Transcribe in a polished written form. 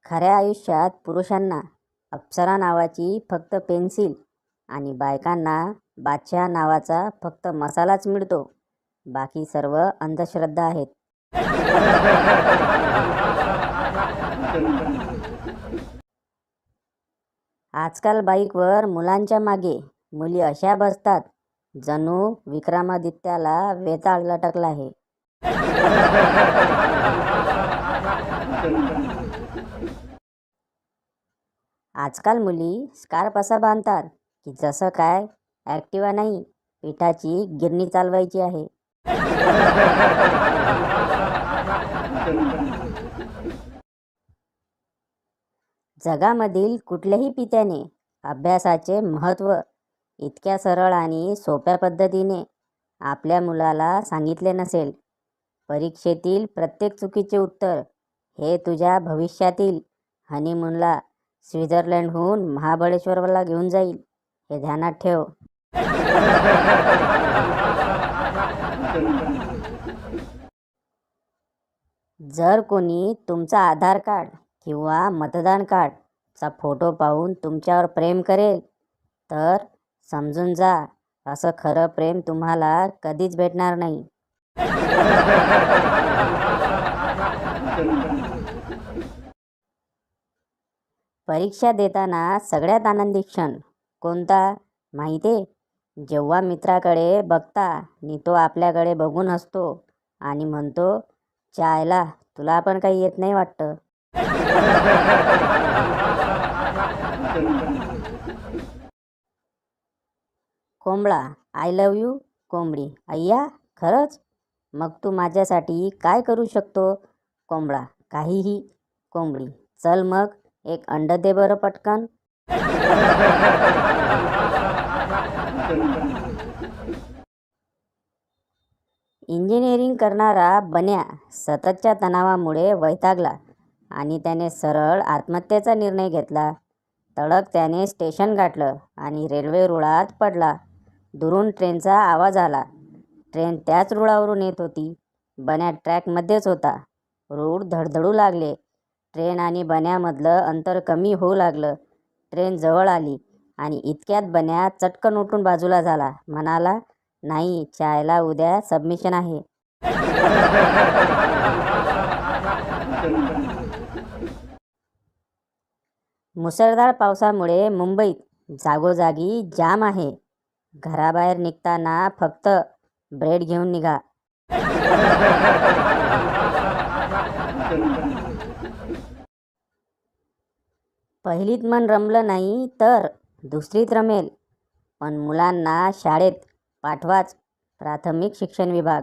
खऱ्या आयुष्यात पुरुषांना अप्सरा नावाची फक्त पेन्सिल आणि बायकांना बादशहा नावाचा फक्त मसालाच मिळतो. बाकी सर्व अंधश्रद्धा आहेत. आजकाल बाईकवर मुलांच्या मागे मुली अशा बसतात जणू विक्रमादित्याला वेताळ लटकला आहे. आजकाल मुली स्कार्फ असा बांधतात की जसं काय ॲक्टिवा नाही, पिठाची गिरणी चालवायची आहे. जगामधील कुठल्याही पित्याने अभ्यासाचे महत्त्व इतक्या सरळ आणि सोप्या पद्धतीने आपल्या मुलाला सांगितले नसेल. परीक्षेतील प्रत्येक चुकीचे उत्तर हे तुझ्या भविष्यातील हनीमूनला स्वित्झर्लंडहून महाबळेश्वरला घेऊन जाईल, हे ध्यानात ठेव. जर कोणी तुमचा आधार कार्ड किंवा मतदान कार्डचा फोटो पाहून तुमच्यावर प्रेम करेल तर समजून जा, असं खरं प्रेम तुम्हाला कधीच भेटणार नाही. परीक्षा देताना सगळ्यात आनंदी क्षण कोणता माहिती आहे? जेव्हा मित्राकडे बघता आणि तो आपल्याकडे बघून हसतो आणि म्हणतो, चायला तुला पण काही येत नाही वाटतं. कोंबडा आय लव्ह यू. कोंबडी अय्या खरंच? मग तू माझ्यासाठी काय करू शकतो? कोंबडा काहीही. कोंबडी चल मग एक अंड दे बरं पटकन. इंजिनिअरिंग करणारा बन्या सततच्या तणावामुळे वैतागला आणि त्याने सरळ आत्महत्येचा निर्णय घेतला. तडक त्याने स्टेशन गाठलं आणि रेल्वे रुळात पडला. दुरून ट्रेनचा आवाज आला. ट्रेन त्याच रुळावरून येत होती. बन्या ट्रॅकमध्येच होता. रूळ धडधडू लागले. ट्रेन आणि बन्यामधलं अंतर कमी होऊ लागलं. ट्रेन जवळ आली आणि इतक्यात बन्या चटकन उठून बाजूला झाला. म्हणाला, नाही चायला उद्या सबमिशन आहे. मुसळधार पावसामुळे मुंबईत जागोजागी जाम आहे. घराबाहेर निघताना फक्त ब्रेड घेऊन निघा. पहिलीत मन रमलं नाही तर दुसरीत रमेल, पण मुलांना शाळेत पाठवाच. प्राथमिक शिक्षण विभाग.